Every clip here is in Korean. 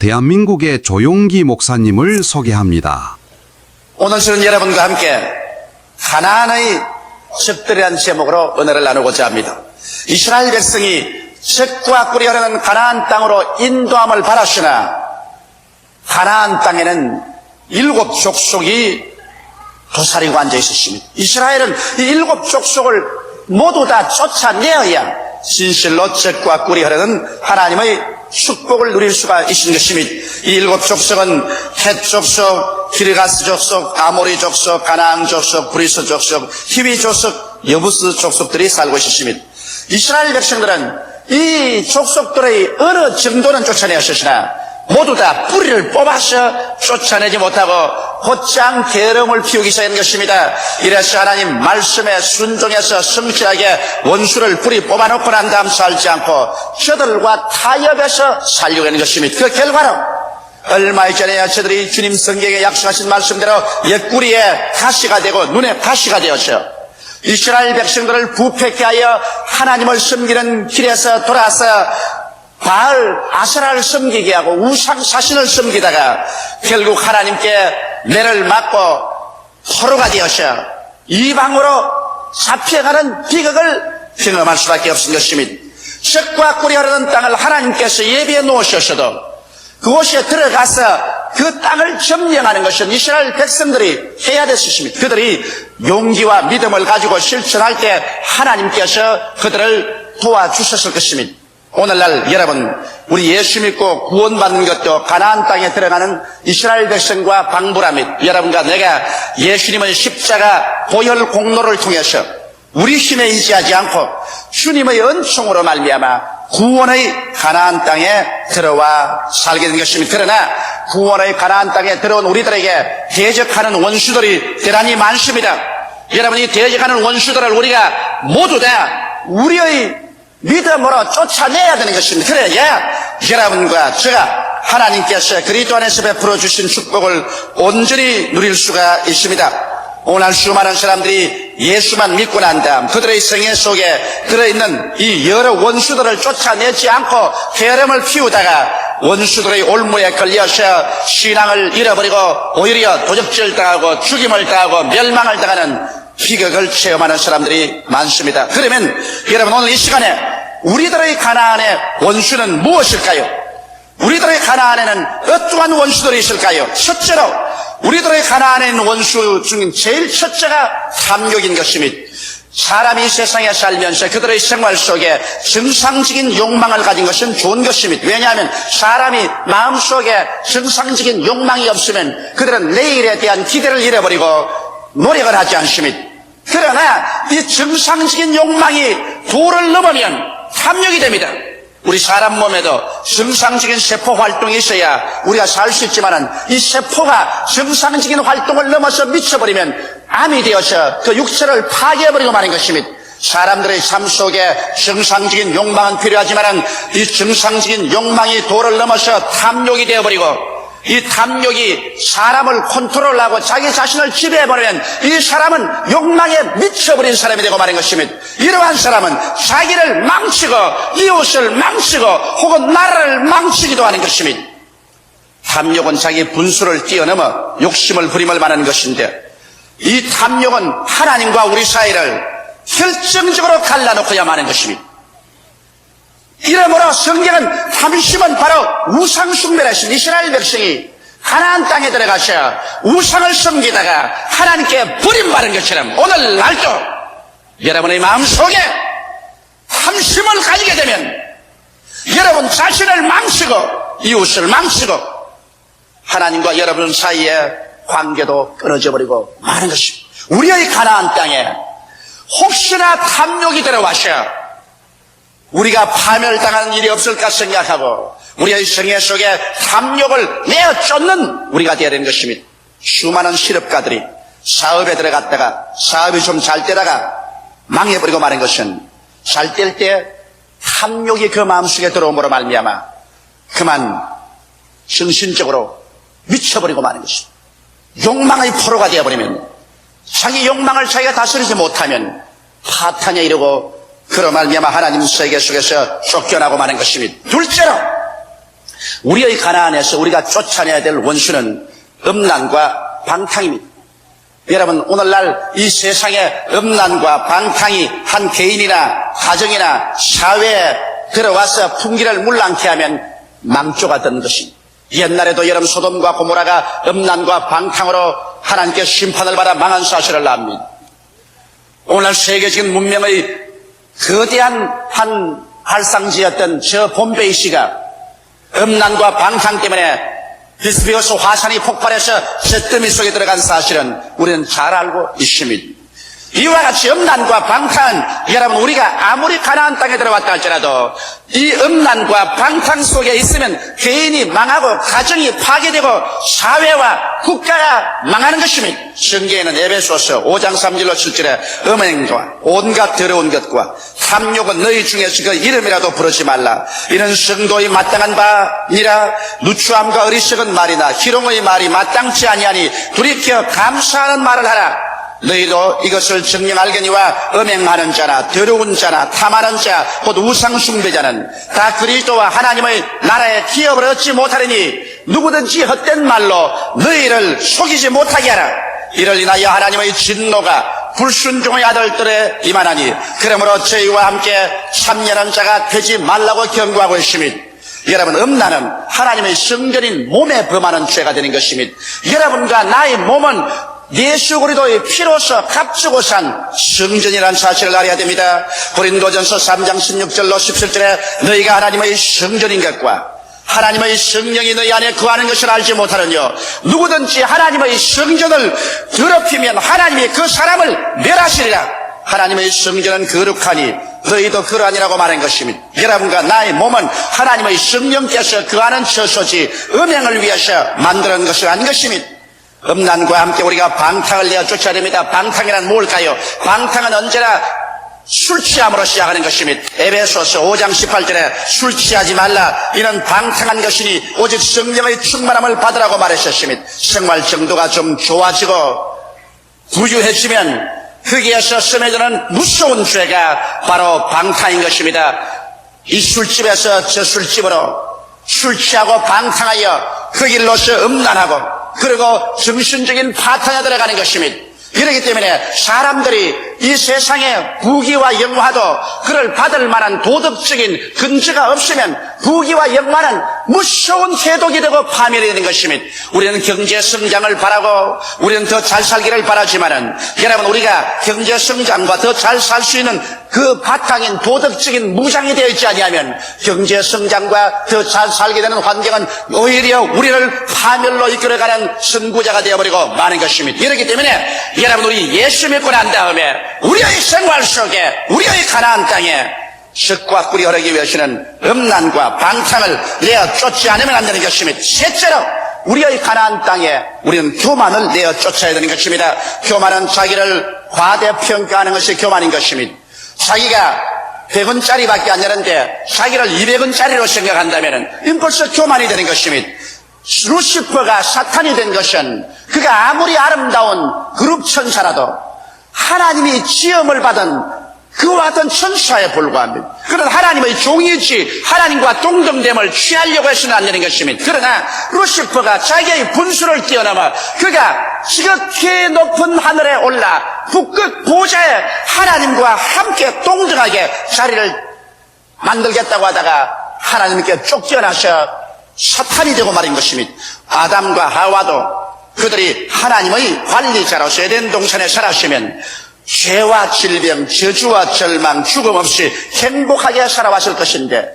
대한민국의 조용기 목사님을 소개합니다. 오늘 저는 여러분과 함께 가나안의 적들이라는 제목으로 은혜를 나누고자 합니다. 이스라엘 백성이 젖과 꿀이 흐르는 가나안 땅으로 인도함을 받았으나 가나안 땅에는 7 족속이 도사리고 앉아 있었습니다. 이스라엘은 이 7 족속을 모두 다 쫓아내어야 진실로 젖과 꿀이 흐르는 하나님의 축복을 누릴 수가 있는 것입니다. 이 7 족속은 헷 족속, 기르가스 족속, 아모리 족속, 가나안 족속, 브리스 족속, 히위 족속, 여부스 족속들이 살고 있었습니다. 이스라엘 백성들은 이 족속들의 어느 정도는 쫓아내었으나 모두 다 뿌리를 뽑아서 쫓아내지 못하고 곧장 계름을 피우기 시작한 것입니다. 이래서 하나님 말씀에 순종해서 성실하게 원수를 뿌리 뽑아놓고 난 다음 살지 않고 저들과 타협해서 살려고 하는 것입니다. 그 결과로 얼마 전에 저들이 주님 성경에 약속하신 말씀대로 옆구리에 가시가 되고 눈에 가시가 되어서 이스라엘 백성들을 부패케 하여 하나님을 섬기는 길에서 돌아서 바알, 아세라를 섬기게 하고 우상 사신을 섬기다가 결국 하나님께 매를 맞고 포로가 되어서 이방으로 잡혀가는 비극을 경험할 수밖에 없는 것입니다. 젖과 꿀이 흐르는 땅을 하나님께서 예비해 놓으셨어도 그곳에 들어가서 그 땅을 점령하는 것은 이스라엘 백성들이 해야 됐습니다. 그들이 용기와 믿음을 가지고 실천할 때 하나님께서 그들을 도와주셨을 것입니다. 오늘날 여러분, 우리 예수 믿고 구원받는 것도 가나안 땅에 들어가는 이스라엘 백성과 방불합니다. 여러분과 내가 예수님의 십자가 보혈 공로를 통해서 우리 힘에 의지하지 않고 주님의 은총으로 말미암아 구원의 가나안 땅에 들어와 살게 된 것입니다. 그러나 구원의 가나안 땅에 들어온 우리들에게 대적하는 원수들이 대단히 많습니다. 여러분이 대적하는 원수들을 우리가 모두 다 우리의 믿음으로 쫓아내야 되는 것입니다. 그래야 여러분과 제가 하나님께서 그리스도 안에서 베풀어 주신 축복을 온전히 누릴 수가 있습니다. 오늘 수많은 사람들이 예수만 믿고 난 다음 그들의 생애 속에 들어있는 이 여러 원수들을 쫓아내지 않고 게으름을 피우다가 원수들의 올무에 걸려서 신앙을 잃어버리고 오히려 도적질 당하고 죽임을 당하고 멸망을 당하는 비극을 체험하는 사람들이 많습니다. 그러면 여러분, 오늘 이 시간에 우리들의 가나안의 원수는 무엇일까요? 우리들의 가나안에는 어떠한 원수들이 있을까요? 첫째로 우리들의 가나안에 있는 원수 중 제일 첫째가 탐욕인 것입니다. 사람이 세상에 살면서 그들의 생활 속에 정상적인 욕망을 가진 것은 좋은 것입니다. 왜냐하면 사람이 마음속에 정상적인 욕망이 없으면 그들은 내일에 대한 기대를 잃어버리고 노력을 하지 않습니다. 그러나 이 정상적인 욕망이 도를 넘으면 탐욕이 됩니다. 우리 사람 몸에도 정상적인 세포 활동이 있어야 우리가 살 수 있지만은 이 세포가 정상적인 활동을 넘어서 미쳐버리면 암이 되어서 그 육체를 파괴해버리고 마는 것입니다. 사람들의 삶 속에 정상적인 욕망은 필요하지만은 이 정상적인 욕망이 도를 넘어서 탐욕이 되어버리고 이 탐욕이 사람을 컨트롤하고 자기 자신을 지배해버리면 이 사람은 욕망에 미쳐버린 사람이 되고 마는 것입니다. 이러한 사람은 자기를 망치고 이웃을 망치고 혹은 나라를 망치기도 하는 것입니다. 탐욕은 자기 분수를 뛰어넘어 욕심을 부림을 말하는 것인데 이 탐욕은 하나님과 우리 사이를 결정적으로 갈라놓고야 마는 것입니다. 이러므로 성경은 탐심은 바로 우상 숭배를 했습니다. 이스라엘 백성이 가나안 땅에 들어가서 우상을 섬기다가 하나님께 버림받은 것처럼 오늘날도 여러분의 마음속에 탐심을 가지게 되면 여러분 자신을 망치고 이웃을 망치고 하나님과 여러분 사이에 관계도 끊어져 버리고 마는 것입니다. 우리의 가나안 땅에 혹시나 탐욕이 들어와서 우리가 파멸당하는 일이 없을까 생각하고 우리의 생애 속에 탐욕을 내어 쫓는 우리가 되어야 되는 것입니다. 수많은 실업가들이 사업에 들어갔다가 사업이 좀 잘 되다가 망해버리고 마는 것은 잘 될 때 탐욕이 그 마음속에 들어옴으로 말미암아 그만 정신적으로 미쳐버리고 마는 것입니다. 욕망의 포로가 되어버리면 자기 욕망을 자기가 다스리지 못하면 파탄에 이르고 그로 말미암아 하나님 세계 속에서 쫓겨나고 마는 것입니다. 둘째로 우리의 가나안에서 우리가 쫓아내야 될 원수는 음란과 방탕입니다. 여러분, 오늘날 이 세상에 음란과 방탕이 한 개인이나 가정이나 사회에 들어와서 풍기를 물랑케 하면 망조가 되는 것입니다. 옛날에도 여러분 소돔과 고모라가 음란과 방탕으로 하나님께 심판을 받아 망한 사실을 압니다. 오늘날 세계적인 문명의 거대한 한 발상지였던 저 봄베이 씨가 음란과 방탕 때문에 비스비오스 화산이 폭발해서 잿더미 속에 들어간 사실은 우리는 잘 알고 있습니다. 이와 같이 음란과 방탕은 여러분 우리가 아무리 가나안 땅에 들어왔다 할지라도 이 음란과 방탕 속에 있으면 개인이 망하고 가정이 파괴되고 사회와 국가가 망하는 것입니다. 성경에는 에베소서 5장 3절로 7절에 음행과 온갖 더러운 것과 탐욕은 너희 중에서 그 이름이라도 부르지 말라. 이는 성도의 마땅한 바니라. 누추함과 어리석은 말이나 희롱의 말이 마땅치 아니하니 돌이켜 감사하는 말을 하라. 너희도 이것을 정녕 알거니와 음행하는 자나 더러운 자나 탐하는 자 곧 우상 숭배자는 다 그리스도와 하나님의 나라의 기업을 얻지 못하리니 누구든지 헛된 말로 너희를 속이지 못하게 하라. 이를 인하여 하나님의 진노가 불순종의 아들들에 임하나니 그러므로 저희와 함께 참여하는 자가 되지 말라고 경고하고 있습니다. 여러분, 음란은 하나님의 성전인 몸에 범하는 죄가 되는 것입니다. 여러분과 나의 몸은 예수 그리스도의 피로서 값주고 산 성전이라는 사실을 알아야 됩니다. 고린도전서 3장 16절로 17절에 너희가 하나님의 성전인 것과 하나님의 성령이 너희 안에 거하는 것을 알지 못하느냐. 누구든지 하나님의 성전을 더럽히면 하나님이 그 사람을 멸하시리라. 하나님의 성전은 거룩하니 너희도 그러하니라고 말한 것입니다. 여러분과 나의 몸은 하나님의 성령께서 거하는 처소지 음행을 위해서 만드는 것이 아닌 것입니다. 음란과 함께 우리가 방탕을 내어 쫓아야 됩니다. 방탕이란 뭘까요? 방탕은 언제나 술 취함으로 시작하는 것입니다. 에베소서 5장 18절에 술 취하지 말라. 이는 방탕한 것이니 오직 성령의 충만함을 받으라고 말하셨습니다. 생활 정도가 좀 좋아지고 부유해지면 거기에서 스며드는 무서운 죄가 바로 방탕인 것입니다. 이 술집에서 저 술집으로 술 취하고 방탕하여 그 길로서 음란하고 그리고 정신적인 파탄에 들어가는 것입니다. 그렇기 때문에 사람들이 이 세상에 부귀와 영화도 그를 받을 만한 도덕적인 근거가 없으면 부귀와 영화는 무서운 해독이 되고 파멸이 되는 것입니다. 우리는 경제 성장을 바라고 우리는 더 잘 살기를 바라지만은 여러분 우리가 경제 성장과 더 잘 살 수 있는 그 바탕인 도덕적인 무장이 되어 있지 아니하면 경제 성장과 더 잘 살게 되는 환경은 오히려 우리를 파멸로 이끌어가는 선구자가 되어버리고 마는 것입니다. 그렇기 때문에 여러분 우리 예수 믿고 난 다음에 우리의 생활 속에 우리의 가나안 땅에 젖과 꿀이 흐르기 위해서는 음란과 방탕을 내어 쫓지 않으면 안 되는 것입니다. 셋째로 우리의 가나안 땅에 우리는 교만을 내어 쫓아야 되는 것입니다. 교만은 자기를 과대평가하는 것이 교만인 것입니다. 자기가 100원짜리밖에 안 되는데 자기를 200원짜리로 생각한다면 이건 벌써 교만이 되는 것입니다. 루시퍼가 사탄이 된 것은 그가 아무리 아름다운 그룹 천사라도 하나님이 지음을 받은 그와 같은 천사에 불과합니다. 그는 하나님의 종이지 하나님과 동등됨을 취하려고 해서는 안 되는 것입니다. 그러나 루시퍼가 자기의 분수를 뛰어넘어 그가 지극히 높은 하늘에 올라 북극 보좌에 하나님과 함께 동등하게 자리를 만들겠다고 하다가 하나님께 쫓겨나서 사탄이 되고 말인 것입니다. 아담과 하와도 그들이 하나님의 관리자로서 에덴 동산에 살았으면 죄와 질병, 저주와 절망, 죽음 없이 행복하게 살아왔을 것인데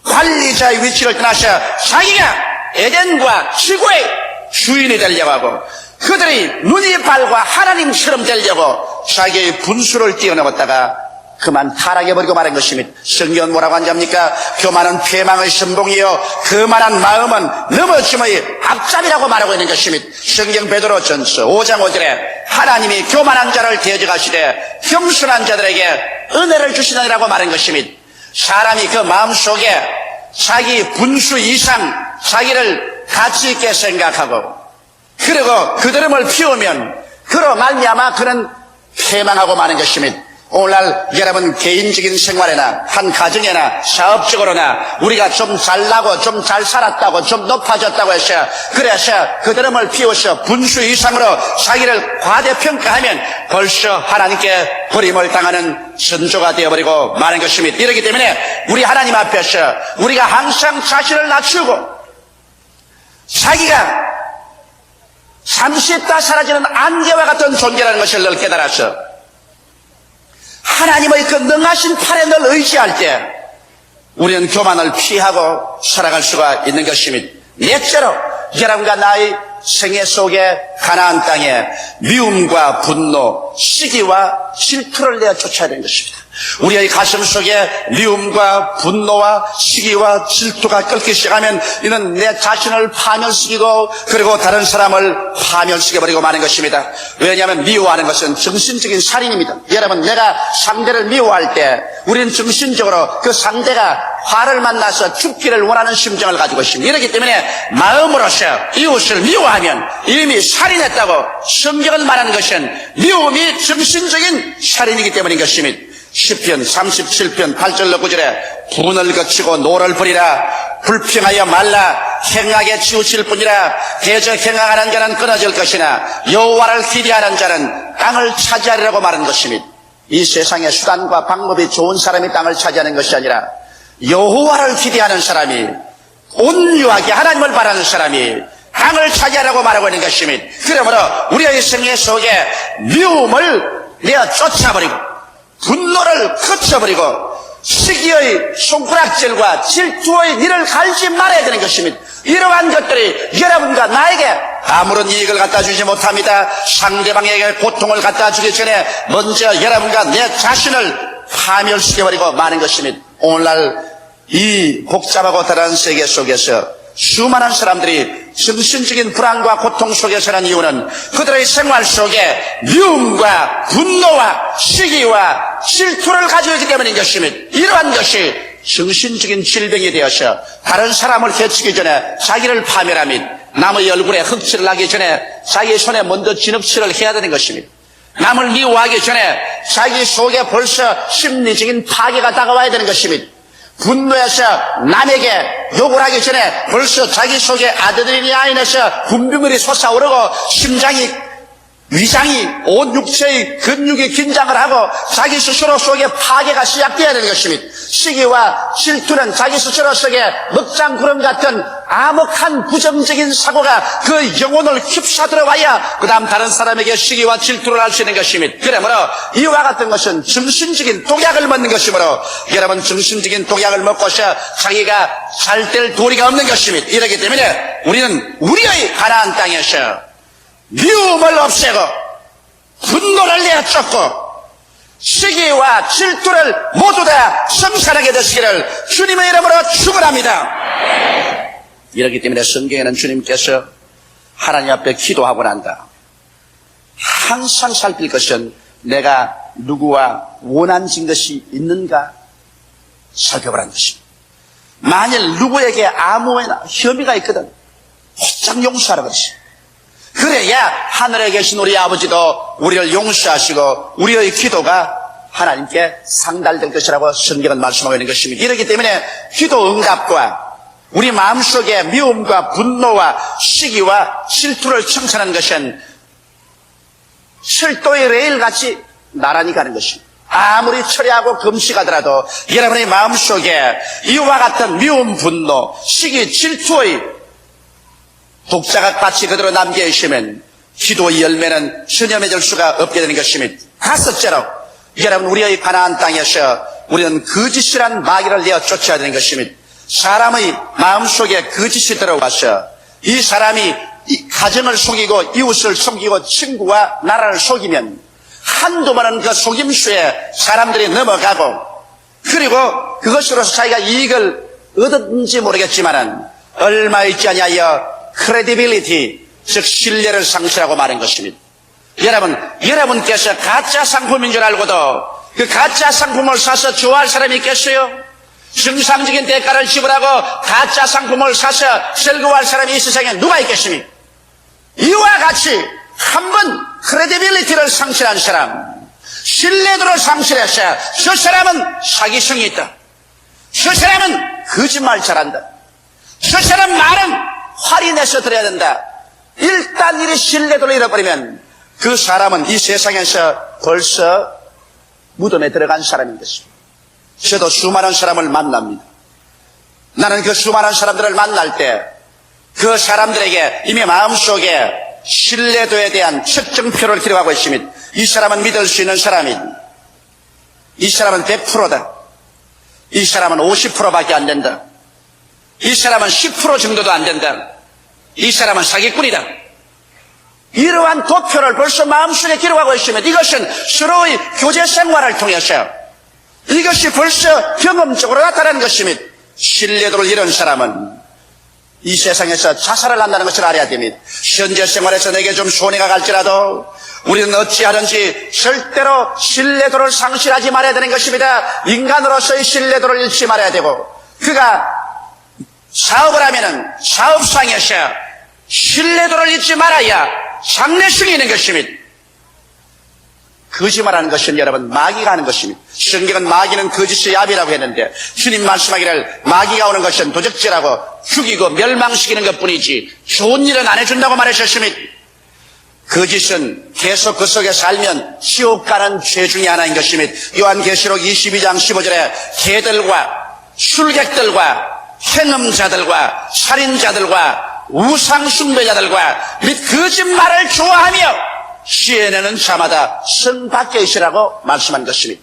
관리자의 위치를 떠나서 자기가 에덴과 지구의 주인이 되려고 하고 그들이 눈이 밝고 하나님처럼 되려고 자기의 분수를 뛰어넘었다가 그만 타락해버리고 말한 것입니다. 성경은 뭐라고 한답니까? 교만은 패망의 선봉이요 거만한 마음은 넘어짐의 앞잡이라고 말하고 있는 것입니다. 성경 베드로전서 5장 5절에 하나님이 교만한 자를 대적하시되 겸손한 자들에게 은혜를 주시느니라고 말한 것입니다. 사람이 그 마음속에 자기 분수 이상 자기를 가치 있게 생각하고 그리고 그들음을 피우면 그로 말미암아 그는 패망하고 마는 것입니다. 오늘날 여러분 개인적인 생활에나 한 가정에나 사업적으로나 우리가 좀 잘나고 좀 잘 살았다고 좀 높아졌다고 해서 그래서 그 드럼을 피워서 분수 이상으로 자기를 과대평가하면 벌써 하나님께 버림을 당하는 선조가 되어버리고 마는 것입니다. 이렇기 때문에 우리 하나님 앞에서 우리가 항상 자신을 낮추고 자기가 잠시 있다 사라지는 안개와 같은 존재라는 것을 늘 깨달아서 하나님의 그 능하신 팔에 늘 의지할 때 우리는 교만을 피하고 살아갈 수가 있는 것입니다. 넷째로 여러분과 나의 생애 속에 가나안 땅에 미움과 분노, 시기와 질투를 내어 쫓아야 되는 것입니다. 우리의 가슴 속에 미움과 분노와 시기와 질투가 끓기 시작하면 이는 내 자신을 파멸시키고 그리고 다른 사람을 파멸시켜버리고 마는 것입니다. 왜냐하면 미워하는 것은 정신적인 살인입니다. 여러분, 내가 상대를 미워할 때 우리는 정신적으로 그 상대가 화를 만나서 죽기를 원하는 심정을 가지고 있습니다. 이렇기 때문에 마음으로서 이웃을 미워하면 이미 살인했다고 성경은 말하는 것은 미움이 정신적인 살인이기 때문인 것입니다. 시편 37편 8절 9절에 분을 거치고 노를 부리라 불평하여 말라 행하게 치우칠 뿐이라 대저 행하는 자는 끊어질 것이나 여호와를 기대하는 자는 땅을 차지하리라고 말한 것입니다. 이 세상에 수단과 방법이 좋은 사람이 땅을 차지하는 것이 아니라 여호와를 기대하는 사람이 온유하게 하나님을 바라는 사람이 땅을 차지하라고 말하고 있는 것입니다. 그러므로 우리의 생애 속에 미움을 내어 쫓아버리고 분노를 거쳐버리고 시기의 손가락질과 질투의 니를 갈지 말아야 되는 것입니다. 이러한 것들이 여러분과 나에게 아무런 이익을 갖다 주지 못합니다. 상대방에게 고통을 갖다 주기 전에 먼저 여러분과 내 자신을 파멸시켜버리고 마는 것입니다. 오늘날 이 복잡하고 다른 세계 속에서 수많은 사람들이 정신적인 불안과 고통 속에 사는 이유는 그들의 생활 속에 미움과 분노와 시기와 질투를 가지고 있기 때문인 것입니다. 이러한 것이 정신적인 질병이 되어서 다른 사람을 해치기 전에 자기를 파멸하며 남의 얼굴에 흙칠을 하기 전에 자기 손에 먼저 진흙칠을 해야 되는 것입니다. 남을 미워하기 전에 자기 속에 벌써 심리적인 파괴가 다가와야 되는 것입니다. 분노해서 남에게 욕을 하기 전에 벌써 자기 속에 아드레날린에서 분비물이 솟아오르고 심장이 위장이 온 육체의 근육이 긴장을 하고 자기 스스로 속에 파괴가 시작되어야 되는 것입니다. 시기와 질투는 자기 스스로 속에 먹장구름 같은 암흑한 부정적인 사고가 그 영혼을 휩싸들어와야 그 다음 다른 사람에게 시기와 질투를 할 수 있는 것입니다. 그러므로 이와 같은 것은 정신적인 독약을 먹는 것이므로 여러분 정신적인 독약을 먹고서 자기가 잘 될 도리가 없는 것입니다. 이렇기 때문에 우리는 우리의 가나안 땅에서 미움을 없애고 분노를 내쫓고 시기와 질투를 모두 다 성산하게 되시기를 주님의 이름으로 축원합니다. 이렇기 때문에 성경에는 주님께서 하나님 앞에 기도하고 난다 항상 살필 것은 내가 누구와 원한진 것이 있는가 살펴보라는 것입니다. 만일 누구에게 아무 혐의가 있거든 곧장 용서하라 그러십니다. 그래야 하늘에 계신 우리 아버지도 우리를 용서하시고 우리의 기도가 하나님께 상달될 것이라고 성경은 말씀하고 있는 것입니다. 이렇기 때문에 기도 응답과 우리 마음속에 미움과 분노와 시기와 질투를 청산하는 것은 철도의 레일같이 나란히 가는 것입니다. 아무리 철회하고 금식하더라도 여러분의 마음속에 이와 같은 미움, 분노, 시기, 질투의 독자가 같이 그대로 남겨있으면 기도의 열매는 전혀 맺을 수가 없게 되는 것입니다. 다섯째로 여러분 우리의 가나안 땅에서 우리는 거짓이란 마귀를 내어 쫓아야 되는 것입니다. 사람의 마음속에 거짓이 들어와서 이 사람이 이 가정을 속이고 이웃을 속이고 친구와 나라를 속이면 한두 번은 그 속임수에 사람들이 넘어가고 그리고 그것으로서 자기가 이익을 얻었는지 모르겠지만은 얼마 있지 아니하여 credibility, 즉 신뢰를 상실하고 마는 것입니다. 여러분께서 가짜 상품인 줄 알고도 그 가짜 상품을 사서 좋아할 사람이 있겠어요? 정상적인 대가를 지불하고 가짜 상품을 사서 즐거워할 사람이 이 세상에 누가 있겠습니까? 이와 같이 한번 credibility를 상실한 사람, 신뢰도를 상실했어요. 저 사람은 사기성이 있다. 저 사람은 거짓말 잘한다. 저 사람 말은 화리 내서 들어야 된다. 일단 이 신뢰도를 잃어버리면 그 사람은 이 세상에서 벌써 무덤에 들어간 사람인 것입니다. 저도 수많은 사람을 만납니다. 나는 그 수많은 사람들을 만날 때 그 사람들에게 이미 마음속에 신뢰도에 대한 측정표를 기록하고 있습니다. 이 사람은 믿을 수 있는 사람이다. 이 사람은 100%다. 이 사람은 50%밖에 안 된다. 이 사람은 10% 정도도 안 된다. 이 사람은 사기꾼이다. 이러한 도표를 벌써 마음속에 기록하고 있으면 이것은 서로의 교제 생활을 통해서 이것이 벌써 경험적으로 나타나는 것입니다. 신뢰도를 잃은 사람은 이 세상에서 자살을 한다는 것을 알아야 됩니다. 현재 생활에서 내게 좀 손해가 갈지라도 우리는 어찌하든지 절대로 신뢰도를 상실하지 말아야 되는 것입니다. 인간으로서의 신뢰도를 잃지 말아야 되고, 그가 사업을 하면은 사업상에서 신뢰도를 잃지 말아야 장래성이 있는 것입니다. 거짓말하는 것은 여러분 마귀가 하는 것입니다. 성경은 마귀는 거짓의 압이라고 했는데 주님 말씀하기를 마귀가 오는 것은 도적질하고 죽이고 멸망시키는 것뿐이지 좋은 일은 안 해준다고 말하셨습니다. 거짓은 계속 그 속에 살면 지옥 가는 죄 중에 하나인 것입니다. 요한계시록 22장 15절에 개들과 술객들과 행음자들과 살인자들과 우상숭배자들과 및 거짓말을 좋아하며 시에내는 자마다 성 밖에 있으라고 말씀한 것입니다.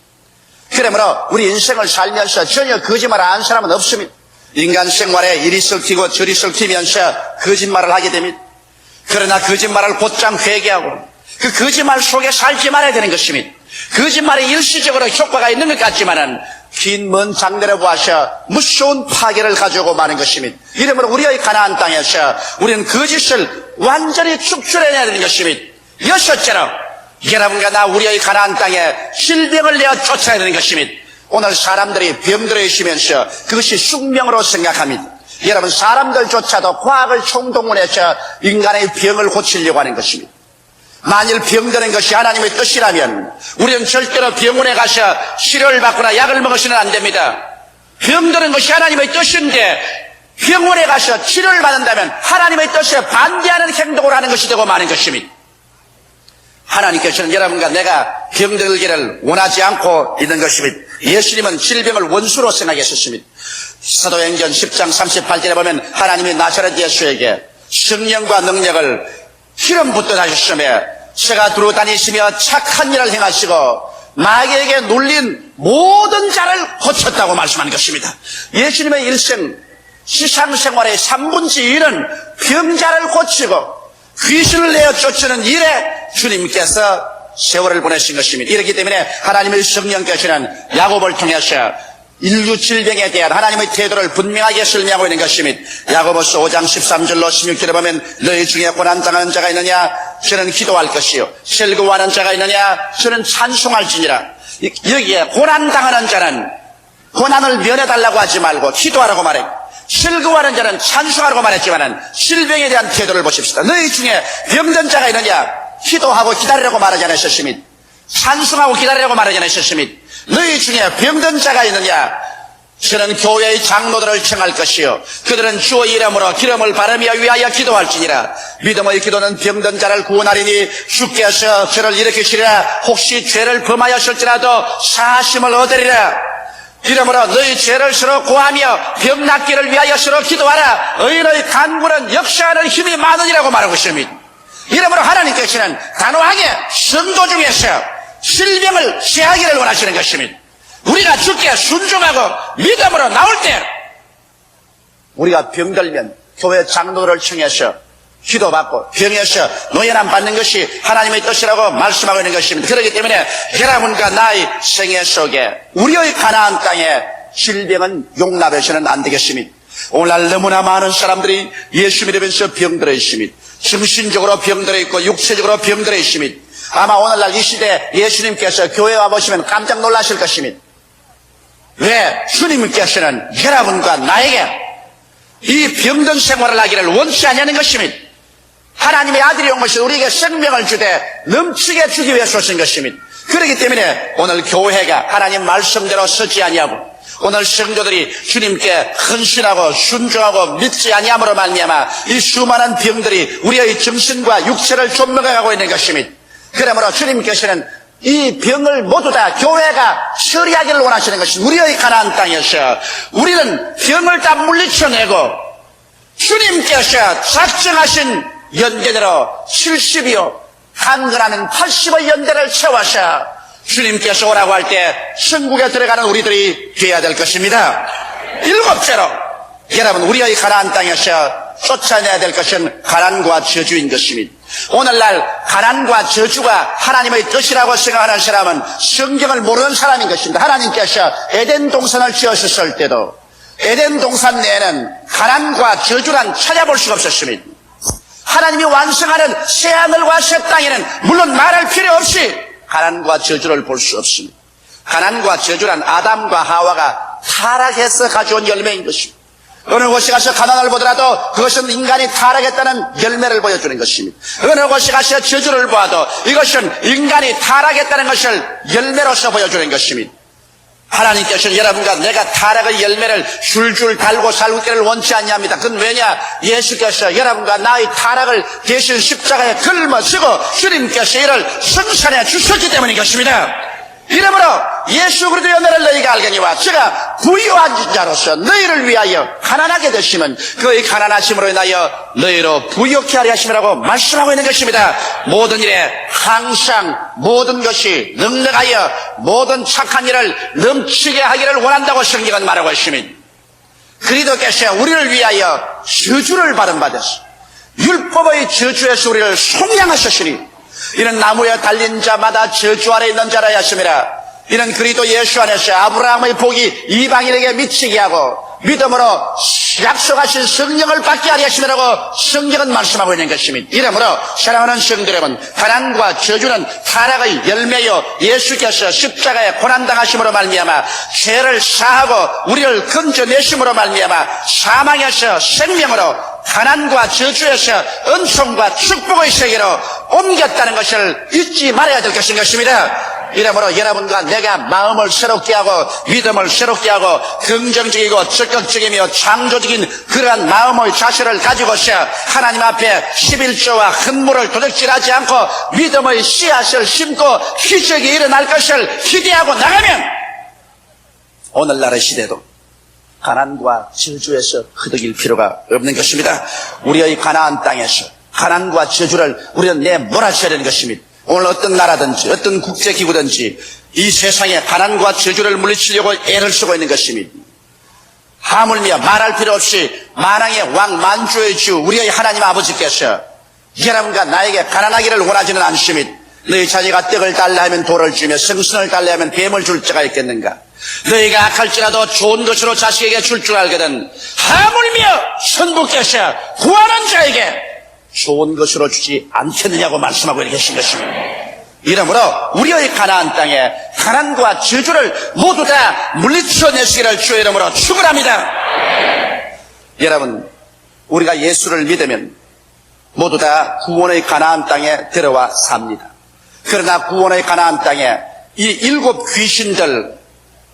그러므로 우리 인생을 살면서 전혀 거짓말 안 하는 사람은 없습니다. 인간 생활에 이리 썩히고 저리 썩히면서 거짓말을 하게 됩니다. 그러나 거짓말을 곧장 회개하고 그 거짓말 속에 살지 말아야 되는 것입니다. 거짓말이 일시적으로 효과가 있는 것 같지만은 긴 먼 장래를 보아서 무서운 파괴를 가져오고 마는 것입니다. 이러므로 우리의 가나안 땅에서 우리는 거짓을 완전히 축출해내야 되는 것입니다. 여섯째로 여러분과 나 우리의 가나안 땅에 질병을 내어 쫓아야 되는 것입니다. 오늘 사람들이 병들어 있으면서 그것이 숙명으로 생각합니다. 여러분, 사람들조차도 과학을 총동원해서 인간의 병을 고치려고 하는 것입니다. 만일 병드는 것이 하나님의 뜻이라면 우리는 절대로 병원에 가서 치료를 받거나 약을 먹어서는 안 됩니다. 병드는 것이 하나님의 뜻인데 병원에 가서 치료를 받는다면 하나님의 뜻에 반대하는 행동을 하는 것이 되고 마는 것입니다. 하나님께서는 여러분과 내가 병들기를 원하지 않고 있는 것입니다. 예수님은 질병을 원수로 생각했었습니다. 사도행전 10장 38절에 보면 하나님이 나사렛 예수에게 성령과 능력을 기름 붓듯 하셨으며 새가 두루 다니시며 착한 일을 행하시고 마귀에게 눌린 모든 자를 고쳤다고 말씀하는 것입니다. 예수님의 일생 시상생활의 3분의 1은 병자를 고치고 귀신을 내어 쫓는 일에 주님께서 세월을 보내신 것입니다. 이렇기 때문에 하나님의 성령께서는 야곱을 통해서 인류 질병에 대한 하나님의 태도를 분명하게 설명하고 있는 것입니다. 야고보서 5장 13절로 16절에 보면 너희 중에 고난당하는 자가 있느냐 저는 기도할 것이요 슬거워하는 자가 있느냐 저는 찬송할지니라. 여기에 고난당하는 자는 고난을 면해달라고 하지 말고 기도하라고 말해요. 슬거워하는 자는 찬송하라고 말했지만 질병에 대한 태도를 보십시다. 너희 중에 병든 자가 있느냐 기도하고 기다리라고 말하지 않으셨습니다. 찬송하고 기다리라고 말하지 않으셨습니다. 너희 중에 병든 자가 있느냐 저는 교회의 장로들을 청할 것이요 그들은 주의 이름으로 기름을 바르며 위하여 기도할지니라. 믿음의 기도는 병든 자를 구원하리니 주께서 저를 일으키시리라. 혹시 죄를 범하였을지라도 사심을 얻으리라. 이러므로 너희 죄를 서로 고하며 병 낫기를 위하여 서로 기도하라. 의인의 간구는 역사하는 힘이 많으니라고 말하고 있습니다. 이러므로 하나님께서는 단호하게 성도 중에서 질병을 제하기를 원하시는 것입니다. 우리가 주께 순종하고 믿음으로 나올 때 우리가 병들면 교회 장로들을 청해서 기도받고 병에서 노예남 받는 것이 하나님의 뜻이라고 말씀하고 있는 것입니다. 그렇기 때문에 여러분과 나의 생애 속에 우리의 가나안 땅에 질병은 용납해서는 안 되겠습니다. 오늘날 너무나 많은 사람들이 예수 믿으면서 병들어 있습니다. 정신적으로 병들어 있고 육체적으로 병들어 있습니다. 아마 오늘날 이 시대 예수님께서 교회에 와보시면 깜짝 놀라실 것입니다. 왜? 주님께서는 여러분과 나에게 이 병든 생활을 하기를 원치 않냐는 것입니다. 하나님의 아들이 온 것이 우리에게 생명을 주되 넘치게 주기 위해서 오신 것입니다. 그렇기 때문에 오늘 교회가 하나님 말씀대로 서지 아니하고 오늘 성도들이 주님께 헌신하고 순종하고 믿지 아니함으로 말미암아 이 수많은 병들이 우리의 정신과 육체를 좀먹어가고 있는 것입니다. 그러므로 주님께서는 이 병을 모두 다 교회가 처리하기를 원하시는 것입니다. 우리의 가나안 땅에서 우리는 병을 다 물리쳐내고 주님께서 작정하신 연계대로 70이요 강건하는 80의 연대를 채워서 주님께서 오라고 할 때 천국에 들어가는 우리들이 되어야 될 것입니다. 일곱째로 여러분 우리의 가나안 땅에서 쫓아내야 될 것은 가난과 저주인 것입니다. 오늘날 가난과 저주가 하나님의 뜻이라고 생각하는 사람은 성경을 모르는 사람인 것입니다. 하나님께서 에덴 동산을 지으셨을 때도 에덴 동산 내에는 가난과 저주란 찾아볼 수가 없었습니다. 하나님이 완성하는 새하늘과 새 땅에는 물론 말할 필요 없이 가난과 저주를 볼 수 없습니다. 가난과 저주란 아담과 하와가 타락해서 가져온 열매인 것입니다. 어느 곳에 가서 가난을 보더라도 그것은 인간이 타락했다는 열매를 보여주는 것입니다. 어느 곳에 가서 저주를 보아도 이것은 인간이 타락했다는 것을 열매로서 보여주는 것입니다. 하나님께서는 여러분과 내가 타락의 열매를 줄줄 달고 살기를 원치 않냐합니다. 그건 왜냐? 예수께서 여러분과 나의 타락을 대신 십자가에 걸머지고 주님께서 이를 성산해 주셨기 때문인 것입니다. 이러므로 예수 그리스도의 은혜를 너희가 알거니와 제가 부유한 자로서 너희를 위하여 가난하게 되시면 그의 가난하심으로 인하여 너희로 부유케 하려 하심이라고 말씀하고 있는 것입니다. 모든 일에 항상 모든 것이 넉넉하여 모든 착한 일을 넘치게 하기를 원한다고 성경은 말하고 있습니다. 그리스도께서 우리를 위하여 저주를 받은 바 되서 율법의 저주에서 우리를 속량하셨으니 이는 나무에 달린 자마다 저주 아래 있는 자라 하심이라. 이는 그리스도 예수 안에서 아브라함의 복이 이방인에게 미치게 하고 믿음으로 약속하신 성령을 받게 하려 하심이라고 성경은 말씀하고 있는 것입니다. 이러므로 사랑하는 성도 여러분, 가난과 저주는 타락의 열매요 예수께서 십자가에 고난당하심으로 말미암아 죄를 사하고 우리를 건져내심으로 말미암아 사망에서 생명으로 가난과 저주에서 은총과 축복의 세계로 옮겼다는 것을 잊지 말아야 될 것입니다. 이러므로 여러분과 내가 마음을 새롭게 하고 믿음을 새롭게 하고 긍정적이고 적극적이며 창조적인 그러한 마음의 자세를 가지고서 하나님 앞에 11조와 흔물을 도둑질하지 않고 믿음의 씨앗을 심고 기적이 일어날 것을 기대하고 나가면 오늘날의 시대도 가난과 저주에서 흐득일 필요가 없는 것입니다. 우리의 가나안 땅에서 가난과 저주를 우리는 내몰아쳐야 되는 것입니다. 오늘 어떤 나라든지 어떤 국제기구든지 이 세상에 가난과 저주를 물리치려고 애를 쓰고 있는 것입니다. 하물며 말할 필요 없이 만왕의 왕 만주의 주 우리의 하나님 아버지께서 여러분과 나에게 가난하기를 원하지는 않습니다. 너희 자녀가 떡을 달라 하면 돌을 주며 생선을 달라 하면 뱀을 줄 자가 있겠는가? 너희가 악할지라도 좋은 것으로 자식에게 줄 줄 알거든 하물며 천부께서 구하는 자에게 좋은 것으로 주지 않겠느냐고 말씀하고 계신 것입니다. 이러므로 우리의 가나안 땅에 가난과 저주를 모두 다 물리쳐내시기를 주의 이름으로 축원합니다. 여러분, 우리가 예수를 믿으면 모두 다 구원의 가나안 땅에 들어와 삽니다. 그러나 구원의 가나안 땅에 이 일곱 귀신들,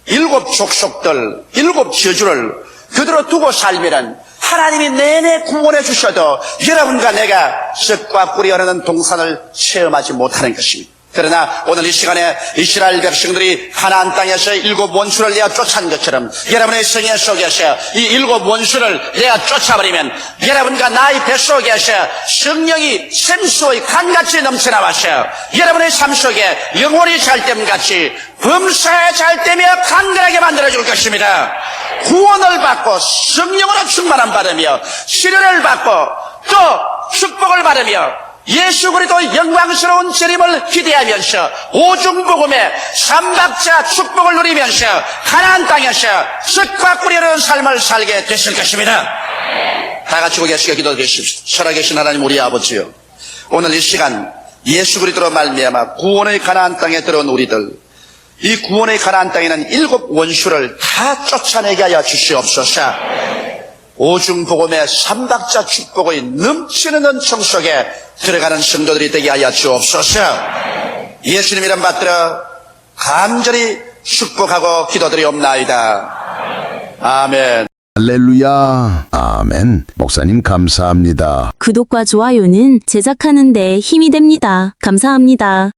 일곱 족속들, 일곱 저주를 그대로 두고 살면은 하나님이 내내 구원해 주셔도 여러분과 내가 썩과 꿀이 흐르는 동산을 체험하지 못하는 것입니다. 그러나 오늘 이 시간에 이스라엘 백성들이 가나안 땅에서 일곱 원수를 내어 쫓아낸 것처럼 여러분의 성령 속에서 이 일곱 원수를 내어 쫓아버리면 여러분과 나의 뱃속에서 성령이 샘수의 강같이 넘쳐나와서 여러분의 삶 속에 영혼이 잘됨같이 범사에 잘되며 강건하게 만들어줄 것입니다. 구원을 받고 성령으로 충만함 받으며 치료를 받고 또 축복을 받으며 예수 그리스도의 영광스러운 재림을 기대하면서 오중복음의 삼박자 축복을 누리면서 가나안 땅에서 썩과 꿀이 흐르는 삶을 살게 되실 것입니다. 다 같이 고개 숙여 기도드리십시오. 살아계신 하나님 우리 아버지요, 오늘 이 시간 예수 그리스도로 말미암아 구원의 가나안 땅에 들어온 우리들, 이 구원의 가나안 땅에는 일곱 원수를 다 쫓아내게 하여 주시옵소서. 오중복음의 삼박자 축복의 넘치는 은총 속에 들어가는 성도들이 되게 하여 주옵소서. 예수님 이름 받들어 간절히 축복하고 기도드리옵나이다. 아멘. 할렐루야. 아멘. 목사님 감사합니다. 구독과 좋아요는 제작하는 데 힘이 됩니다. 감사합니다.